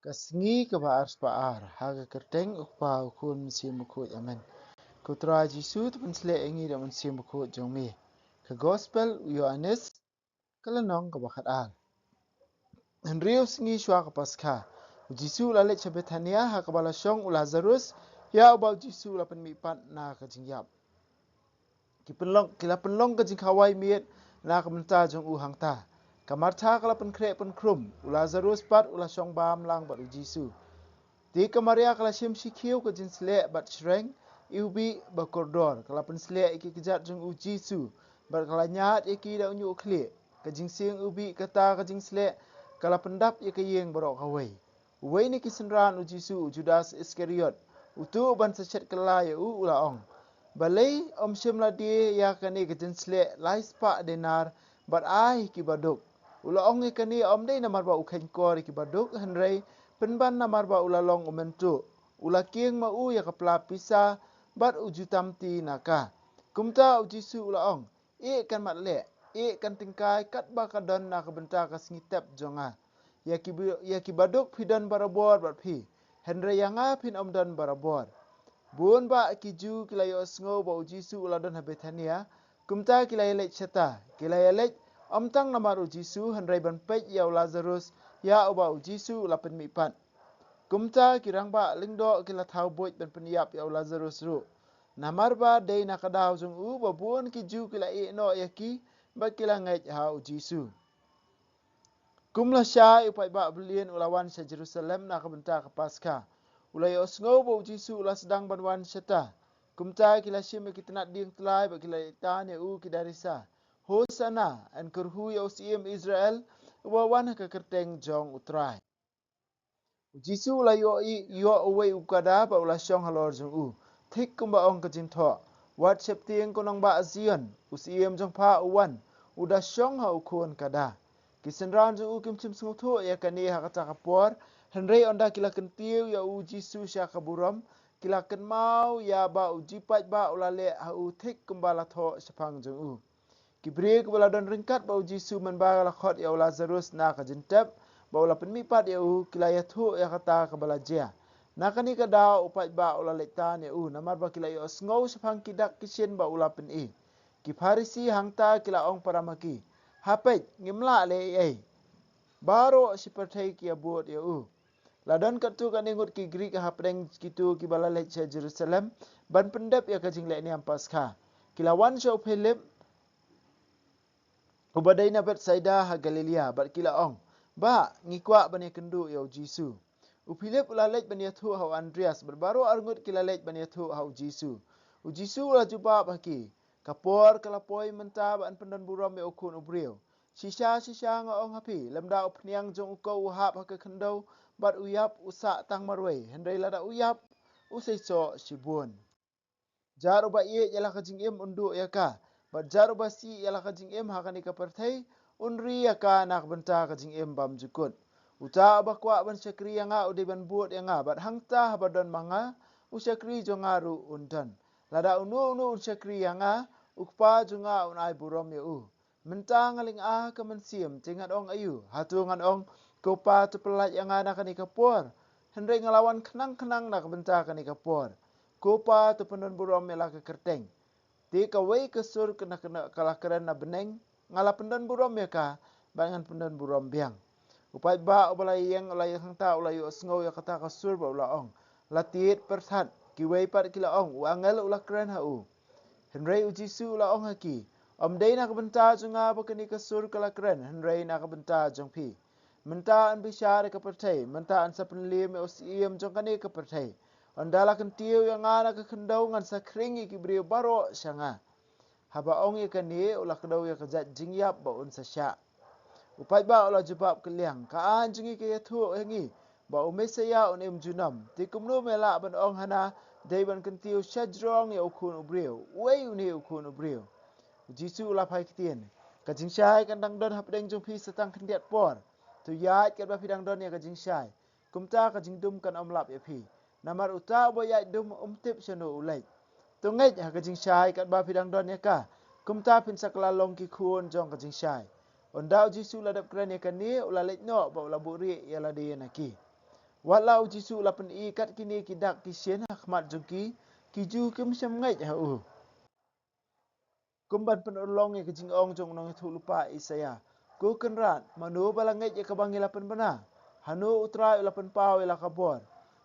Kasngi ke baar spaar, haga kerteng ukpa ukun musim ukut amen. Kutra Jisu tu pensle engi dan musim ukut jongmi. Ke Gospel Yohanes kelenong ke bakat al. Henriu sengi syua ke Paskah. Jisu lalit Betania ha ke balasong u Lazarus ya ubau Jisu la penmipat na ke jingyap. Kila penlong ke jingkawai miet na ke menta jong u hangta. Kamarta kala penkrek penkrum u Lazarus pat ula syong bam lang bat u Jisu. Di kemaria kala sim sikiu ke jin selek bat shreng iubi bakordor kala pen selek iki kejat jeng u Jisu bat kala nyat iki da unyu klik ke jing sing ubi kata ke jing selek kala pendap iki yeng barok kawai. Uwei ni kisenran u Jisu Judas Iskariot utu ban secet kala ya u ulaong. Balai om sim ladi ya kani ke jin selek lai spa denar bat ai ki baduk. Ulaong ikani om dei namar ba ukain kor ki baduk henrei penban namar ba ulalong umentu. Ula kieng ma u ya kapla pisa bat ujutam ti naka. Kumta ujisu ulaong. Kan mat le. Kan tingkai kat ba kadon na kabenta ka sngitep jonga. Ya ki baduk pidon barabor bat pi. Henre yanga pin omdon barabor. Buon ba kiju kilayo sngo ba ujisu uladon ha Betania. Kumta kilayo lech syata. Kilayo lech omtang namar ujisu henre ban pej ya Lazarus ya uba ujisu ulapen mipat. Kumta kirang ba lingdo kila thau boit ben peniap ya Lazarus ru. Namar ba day nakadaw jung u babuon kiju kila no yaki ba kila ngej ha ujisu. Kumla sya upai ba belian ulawan sa Jerusalem na kabenta ke Paskah. Ulay osngo ba ujisu ula sedang banwan syata. Kumta kila syim kitanat ding telai ba kila itan ya u kidarisa. Hosana an kurhu ya usim Israel ubawan ke kerteng jong utrai. Jisu la yo away ukada ba ula syong halor jong u. Thik kumba ong ka jintho. Wat septieng konong ba azion. Usiem jong pa uwan. Uda syong ha ukun kada. Kisenran jong u kim chim sungtho ya kani ha kata kapor. Henrei onda kila kentiu ya u Jisu sya kaburam. Kila ken mau ya ba ujipat ba ulale ha u thik kumba la tho sepang jong u. Kibri kubala don ringkat ba u Jisu menba la khot ya Lazarus na ka jintep. Baula penmipat ya u kila ya thu ya kata kebalajia. Nakani kada upat ba ula letan ya u namar ba kila ya osngau sepang kidak kisin ba ula pen i. Ki Farisi hangta kila ong paramaki. Hapet ngimla le ai. Baro seperti ki abot ya u. Ladon katu kan ingut ki Greek hapdeng kitu ki balalet sa Jerusalem ban pendap ya kajing le ni Paskah. Kila wan show Philip ubadai na Betsaida ha Galilea bat kila ong. Ba ngikwa bani kendu ya Jisu. Philip ulalet bani thu ha Andreas berbaro arngut kilalet bani thu ha Jisu. Jisu la juba baki. Kapor kalapoi menta ban pendan buram ya ukun ubriu. Sisa nga ong hapi lemda upniang jong uko uhap ha ke kendau bat uyap usak tang marwei. Hendai lada uyap usaiso sibun. Jaru ba ye yala kajing im undu ya ka. Bat jaru ba si yala kajing im hakani ka perthai unri ya ka nak benta kajing im bam jukut. Uta bakwa ban syakri yang a udi ban buat yang a bat hangta habadon manga usyakri jongaru undan. Lada unu syakri yang a ukpa jonga unai burom ya u. Menta ngaling a ka mensiam tingat ong ayu. Hatu ngan ong kopa tu pelat yang a nakani kapor. Hendai ngelawan kenang-kenang nak benta kani kapor. Kopa tu pendon burom mela ke kerteng. Ti kawai kesur kena kalah keren na beneng ngala pendon burom ya ka bangan pendon burom biang. Upai ba ulai yang hangta ulai osngau ya kata kasur ba ulaong. Latit persat kiwai pat kila ong uangel ula keren ha u. Henrei ujisu ulaong haki. Om dei nak benta junga bakani kasur kala keren henrei nak benta jong pi. Menta an bisyar ke pertai, menta an sapenlim osiem jong kani ke pertai. Andala kentiu yang ana ke kendau ngan sakringi ki brio baro syanga. Haba ong ye kani ulah kedau ya kejat jingyap ba un sasya. Upai ba ulah jebab keliang ka an jingi ke yathu hengi ba umesaya un im junam. Ti kumnu mela ban ong hana dei ban kentiu syajrong ya ukun ubrio. Wei uni ukun ubrio. Jisu ulah pai kitien. Kajing syai kandang don hapdeng jong pi setang kendiat por. Tu yat kat ba pidang don ya kajing syai. Kumta kajing dum kan omlap ya pi. Namar uta boyai dum umtip syanu ulai. Tungej ha kajing syai kat ba pidang don ya ka. Kumta pin saklalong ki kuon jong kajing syai. Ondau Jisu ladap keren ya kani ulalet no ba ulaburi ya ladi naki. Walau Jisu lapan ikat kini kidak kisien hakmat jungki kiju kim syam ngai ha. Kumban penolong ke jing ong jong nong thu lupa Isaya. Ku kenrat manu balangai ke bangi lapan bena. Hanu utra lapan pau ila kabor.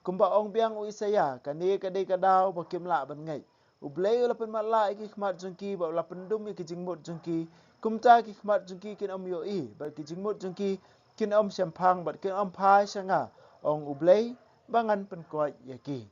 Kumba ong biang u Isaya kani kadai kadau bakim la ban ngai. Ublay lapan matla iki khmat jungki ba lapan dum ke jing mut jungki. Kumta ki khmat jungki kin om yo i ba ki jing mut jungki kin om syampang ba kin om pai sanga. Ong ublay bangan penkuat yaki.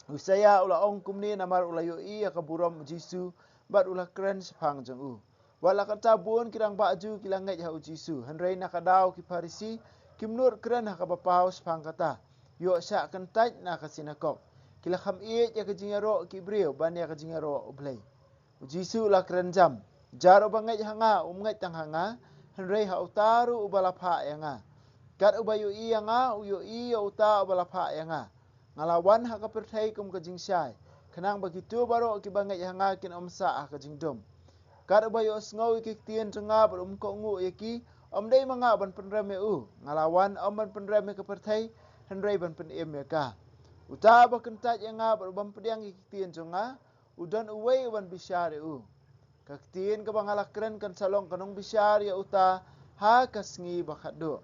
Usaya ula ong kumni namar ula yo i akaburam Jisu bat ula keren sepang jeng u. Wala kata buon kirang baju kilang ngai ha Jisu. Henrei nakadau ki Farisi kimnur keren hakabapau sepang kata. Yo syak kentaj na kasinakok. Kila kham iet ya kejingaro ki brio ban ya kejingaro ublay. Jisu ula keren jam. Jaro bangai hanga ngai tang hanga. Henrei ha utaru ubalapha yanga. Kat ubayu i yanga uyo i uta ubalapha yanga. Ngalawan ha ka perthai kum ka jingsyai khanang begitu baro ki bangai hanga kin omsa ha ka jingdom kar bayo sngo ki tien tanga bar ko ngu yaki om dei manga ban penrame u ngalawan om ban penrame ka perthai henrei ban pen em ka uta ba kentat yanga bar ban pediang ki tien tanga udan uwei ban bisyare u ka tien ka bangala kren kan salong kanong bisyar ya uta ha kasngi bakhado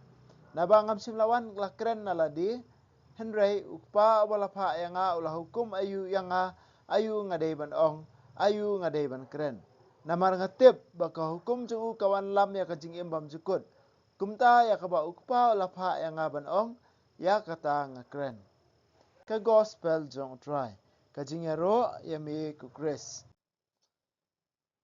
nabangam simlawan la kren naladi Henry ukpa walapha yanga ulah hukum ayu yanga ayu ngadei ban ong ayu ngadei ban keren. Namar ngatip baka hukum jung kawan lam ya kajing imbam jukut. Kumta ya kaba ukpa walapha yanga ban ong ya kata ngakren. Ka gospel jong try. Kajing ro ya mi ku Chris.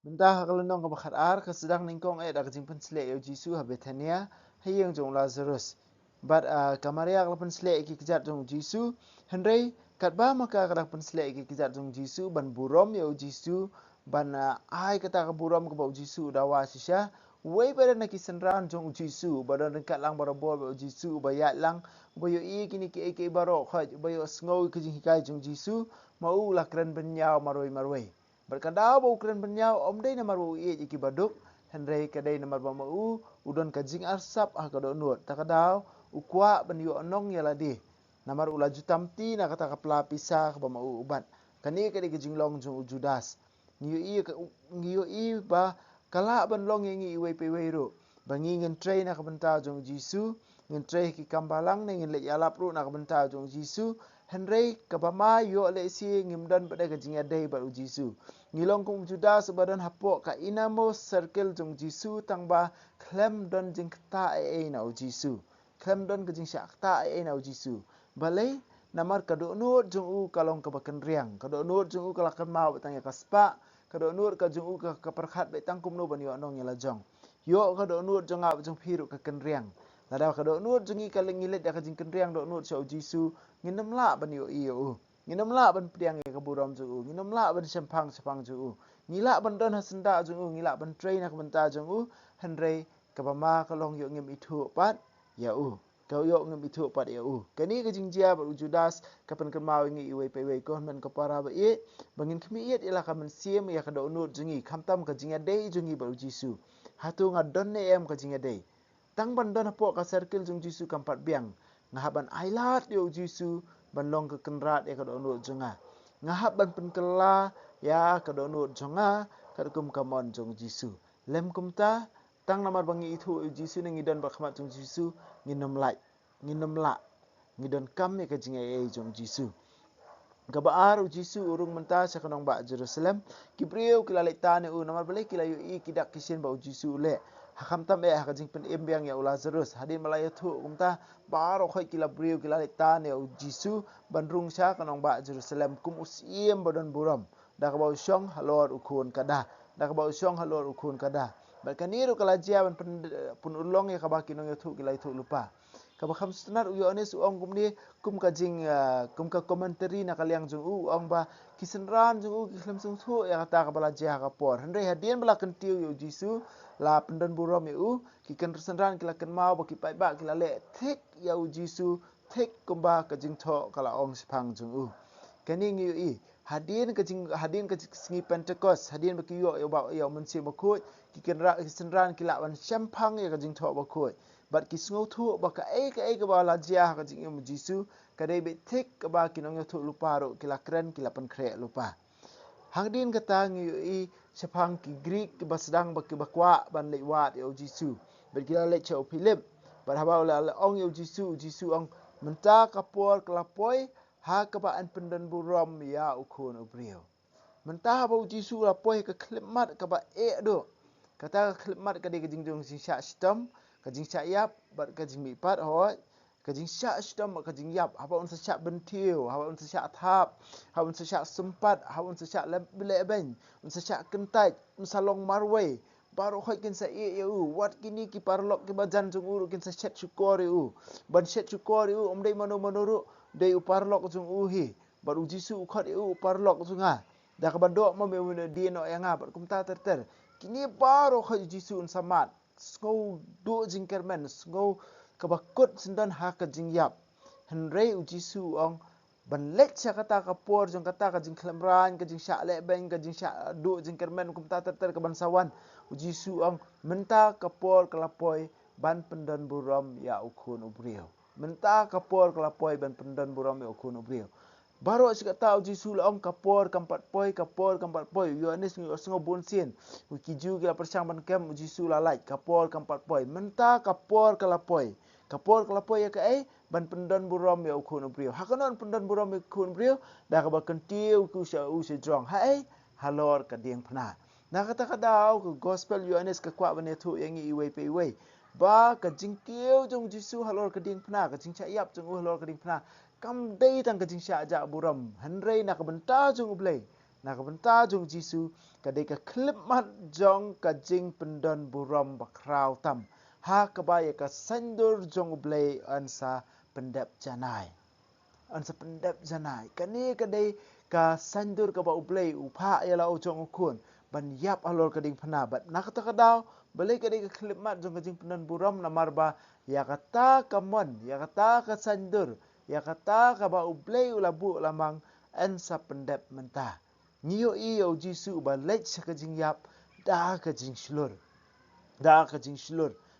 Bentah kalendong ka bakhat ar kasedang ningkong da kajing pensle yo Jisu ha Bethania hayeng jong Lazarus. But kamaria kalau penslek iki kejat jong Jisu Henry kat ba maka kada penslek iki kejat jong Jisu ban burom ya Jisu ban ai kata ka burom ke bau Jisu dawa sisya wei pada nak senran jong Jisu badan dekat lang barabol bau Jisu bayat lang bayo i kini ke baro khaj bayo sngo ke jing hikai jong Jisu mau lah keren benyau maroi berkadau bau keren benyau om dei namar bau i iki baduk Henry kadai namar ba mau udon kajing arsap ha kadon nuot takadau ukwa ban yo onong ya ladi namar ula jutamti na kata kapla pisah ba mau ubat kani kadi jinglong jung Judas ngiyo i ba kala ban long ngi iwe pe ro bangi ngen train na kabenta jung Jisu ngen train ki kambalang ne ngen le yalap ru na kabenta jung Jisu Henry kabama yo le si ngimdan pada kajing adai ba Jisu ngilong kung Judas badan hapok ka inamo circle jung Jisu tangba klem don jing kta na Jisu Kem don ke jing syak ta na Jisu. Balai namar kado nur jung u kalong ke bakan riang. Kado nur jung u kalakan mau betang ya kaspa. Kado nur ka jung u ka perkhat betang kum no ban yo nong ya lajong. Yo kado nur jung a jung piru ka ken riang. Lada kado nur jung i kaling ngilet ya ka jing ken riang do nur sya Jisu nginem la ban yo iyo. Nginem la ban pediang ya ka buram jung u. Nginem la ban sempang jung u. Ngila ban don hasenda jung u. Ngila ban train nak benta jung u. Henry kabama kalong yo ngim itu pat. Ya kau yo ngem itu pada ya kani ke jingjia ba Judas kapan kemau ngi iwe pe we ko men ko para ba e bangin kemi iet ila kamen siem ya ka do nur jungi kamtam ka jinga dei jungi ba Jisu hatu ngadon ne em ka jinga dei tang ban don po ka circle jung Jisu kampat biang ngahaban ailat yo Jisu ban long ke kenrat ya ka do nur junga ngahab ban penkela ya ka do nur junga ka kum kamon jung Jisu lem kumta tang namar bangi itu Jisu ne ngidon ba khmat jung Jisu nginom la ngidon kam me ka jinga e jong Jisu gabaar Jisu urung menta sa kanong ba Jerusalem kibriu kilale tane u namar balik kilayu i kidak kisin ba Jisu le hakam tam e hakajing pen embiang ya Lazarus hadin malaya thu kumta baro khoi kilabriu kilale tane u Jisu bandrung sa kanong ba Jerusalem kum usiem bodon buram dak ba syong halor ukun kada dak ba syong halor ukun kada Balkaniru kalajia pun ulong ya kabaki nong yatu kilai tu lupa. Kabakam senar uyo anes uong kumni kum kajing kum ka komentari na kaliang jung uong ba kisenran jung kislam sung tu ya kata kabalajia kapor. Hendai hadian bala kentiu yo Jisu la pendan buram yo kiken senran kilaken mau baki pai ba kilale tek ya Jisu tek kumba kajing to kala ong sepang jung Kani ngiu i hadin ke singi Pentecost hadin baki yo ba yo mensi bakut kikenra kisenran kilawan syampang ya kajing to bakut bat ki sngo thu ba ka ke ba la jia ka jing yom Jisu ka dei be thik ka ba ki nong yo thu lupa ro ki la kren ki la pan kre lupa hang din kata ngi i sepang ki Greek ki basdang ba ki bakwa ban le wat yo Jisu bet ki la le chau Philip bat haba la ong yo Jisu ong menta kapor kelapoi ha ka ba an pendan burom ya ukun ubrio menta ba Jisu lapoi ka klimat ka ba do kata klimat ka de jing jong sing sha stom ka jing sha yap bat ka jing mi pat ho ka jing sha stom ka jing yap haba un sha bentiu haba un sha thap haba un sha sempat haba un sha le ben un sha kentai un salong marway baru khoi kin sa eu wat kini ki parlok ki bajan jung uru kin sa chet chukor eu ban chet chukor eu omdei mano dei uparlok jung hi baru Jisu ukhat eu uparlok junga dah kabandok mo me dia no yang apa kumta terter kini baru khoi Jisu un samat ngau do jingkermen ngau kabakut sendan ha ka jingyap henrei u Jisu ong ban lek cha kata kapor jong kata ka jing klemran ka jing sha le ben ka jing sha do jingkermen kumta terter ka bansawan u Jisu ong menta kapor kelapoi ban pendan buram ya ukun ubrio menta kapor kelapoi ban pendan buram ya ukun ubrio baru saya tahu Jisu la ong kapor kampat poi Yohanes ngi osngo bonsin wikiju gila persang ban kem Jisu la lai kapor kampat poi menta kapor kelapoi ya ka ban pendan buram ya ukun ubrio hakanon pendan buram ya ukun ubrio dah ka kentiu ku sha u se drong halor ka dieng phna na kata kadau ku gospel Yohanes ka kwa bane thu yang i wei pe wei ba ka jingkiu jong Jisu halor ka dieng phna ka jingcha yap jong halor ka dieng phna kam dei tang ka jing sha ja buram henrei nak benta jung blei nak benta jung Jisu ka dei ka klip mat jong ka jing pendan buram bakrau tam ha ka ba ya ka sandur jong blei ansa pendap janai kani ka dei ka sandur ka ba blei upha ya la jong ukun ban yap alor ka ding phna bat nak ta ka daw balai ka dei ka klip mat jong ka jing pendan buram na marba ya kata kamon ya kata ka sandur ya kata ka ba ublei ulabu lamang ansa pendap mentah niyo iyo Jisu ba lech ka jing yap da ka jing slur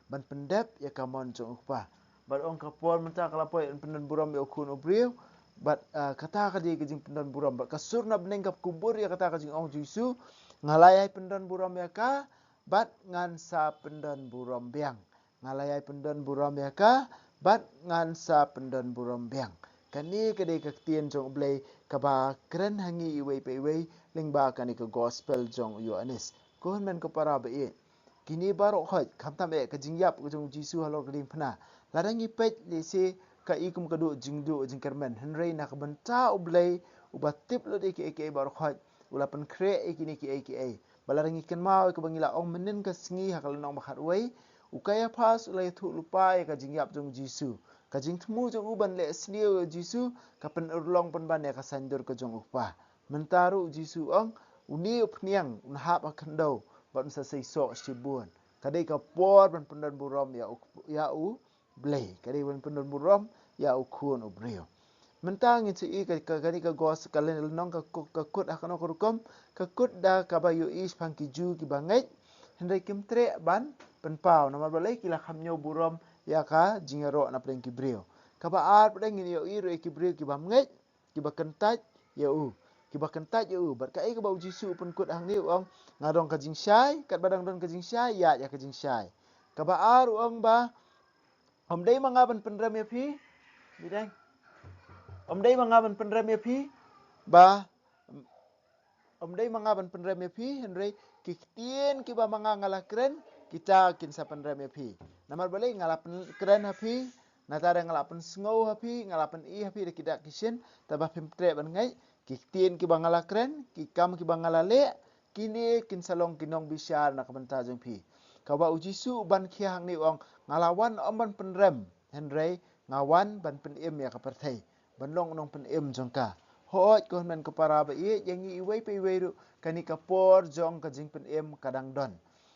ban pendap ya kamon jong ukpa bat ong kapor mentah kalapoi pendan buram ya ukun ubriu bat kata ka di ka jing pendan buram bat kasur na benengkap kubur ya kata ka jing ong Jisu ngalayai pendan buram ya ka bat ngansa pendan buram biang ngalayai pendan buram ya ka bat ngansa pendan buram biang kani kadai ka tien jong blai ka ba kren hangi iwei pe wei lingba kani ka gospel jong Yohanes ko men ko para ba e kini baro khoi khamtam e ka jingyap ka jong Jisu halor ka ding phna ladangi pet le se ka ikum ka do jingdu jingkermen henrei nak benta ublai ubatip lo de ke baro khoi ulapan kre e kini ke balarangi ken mau ka bangila ong menen ka sngi hakal nong bakhat wei ukaya pas ulai thu lupa ka jingyap jong Jisu ka jing thmu jong uban le snio Jisu ka pen urlong pen ban ya ka sandur ka jong upa mentaru Jisu ong uni upniang unhap akando ban sa sei so sibun kadai ka por ban pendan buram ya u blei kadai ban pendan buram ya ukun ubrio mentang itu ka kani ka gos kalen nong ka kut akano kurukom ka kut da ka bayu is pangkiju ki bangai hendai kimtre ban penpau nama balai kila khamnyo buram ya ka jingero na preng kibrio ka ba ar preng ni yo iro kibrio ki bangai ki bakentat ya u bar ka ka ba Jisu pun kut hang ni ong ngadong ka jing syai kat badang don ka jing syai ya ka jing syai ka ba ar ong ba om dei mangaban pendram ya phi bidang om dei mangaban pendram ya phi ba om dei mangaban pendram ya phi henrei ki tien ki ba mangangala kren kita kin sa pendram ya phi namar balai ngalapen kren ha phi na ta ngalapen sngo ha phi ngalapen i ha phi de kidak kisien ta ba pimtre ban ngai ki tien ki bangala kren ki kam ki bangala le kini kin salong kinong bisyar na kabanta jong phi ka ba Jisu ban khiang ni ong ngalawan om ban pendram henrei ngawan ban pen ya ka perthai banlong nong pen jong ka hoi ko men ko para ba ye yang i wei pe wei ru kani ka por jong ka jing pen kadang don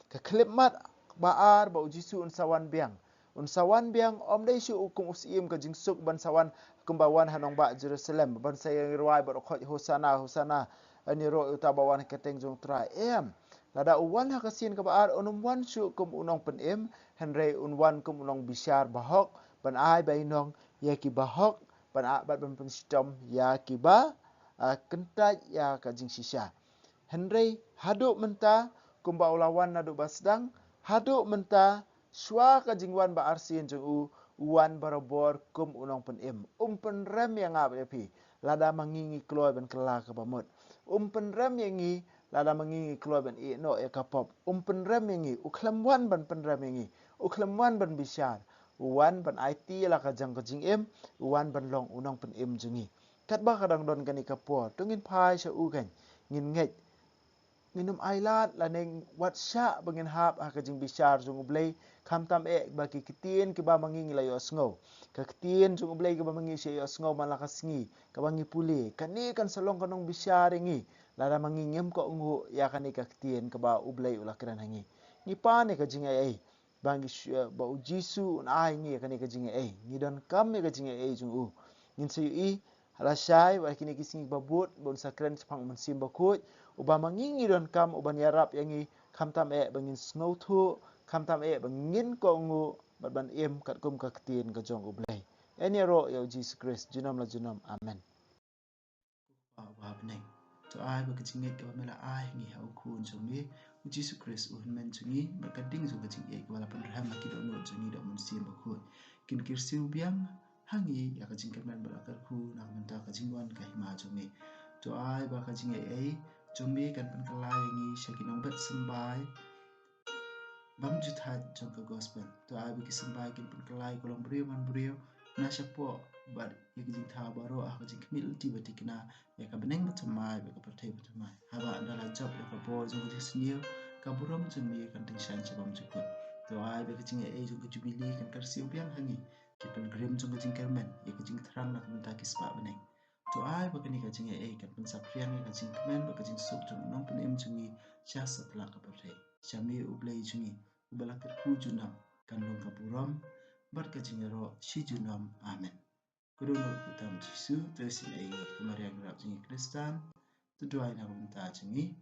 ka klip mat ba ar ba Jisu un sawan biang om dei shu ukung usim ka jing suk ban sawan kumbawan hanong ba Jerusalem ban sayang ruai ba khoi hosana ani ro utabawan keteng jong trai Lada uwan hakasin kabaar wan su kum unong penem henry unwan kum unong bisyar bahok ban ai bainong ya ki bahok ban a bat ban penstom ya ki ba kentaj ya ka jing sisa. Henry haduk menta kumba ulawan nadu basdang haduk menta swa ka jingwan ba arsin jeng uwan barabor kum unong penem penrem yang ngap yapi lada mangingi kloy ban kela ka bamut penrem yang ngi lada mangingi kloy ban no ya kapop penrem yang ngi uklamwan ban penrem yang ngi uklamwan ban bisyar uwan ban IT la ka jang ka jing uwan ban long unong penem jengi kat ba kadang don kani kapor tungin pai sa ugan ngin nget minum ailat laneng watsya bangin hap kajing bisyar jung ublay kamtam bagi ketien ke ba mangingi layo sngo ka ketien jung ublay ke ba mangi siyo sngo malakas ngi ka bangi puli kani kan salong kanong bisyar ngi lada mangingem ko ngu ya kani ka ketien ke ba ublay ulakran hangi ni pa ne kajing ai bangi ba ujisu ai ngi kani kajing ai ni don kam kajing ai jung u nin sayu halasai wa kini kising babut bon sakren sepang mensim bakut uba mangingi don kam uban yarap yangi kamtam bangin snow thu kamtam bangin ko ngu ban kat kum ka ketin ka jong ublay eni ro ya Jesus Christ junam la junam amen wa bneng to ai ba kaching ka mela ai ngi ha ku jumi Jesus Christ men chungi ba kading zo kaching wala pan raham ki do no chungi do mensim bakut kin kirsiu biang hangi ya kajing kemen berakar ku nak menta kajing wan ka hima jome to ai ba kajing jome kan pen kelai ngi syakinong bet sembai bam juthat jong ka gospel to ai ba ki sembai kin pen kelai kolong brio man brio na syapo ba ya kajing tha baro kajing kemil ti batikna ya ka beneng betamai ba ka pertai betamai haba adalah job ya ka bo jong kajing senil ka burom jome kan ting shan chabam jukut to ai ba kajing jong ka jubili kan kirsiu biang hangi kita grim jong kajing kermen ya kajing terang nak minta kispa beneng to ai ba kani kajing kan pensaprian ya kajing kemen ba kajing sok jong nong penem jungi syah setelah ka pertai syami ublay jungi ubala kerku junam kan long ka buram bar kajing ro si junam amen kudu no kutam jisu tersin ai kemarian rap jungi kristan tu doai nak minta jungi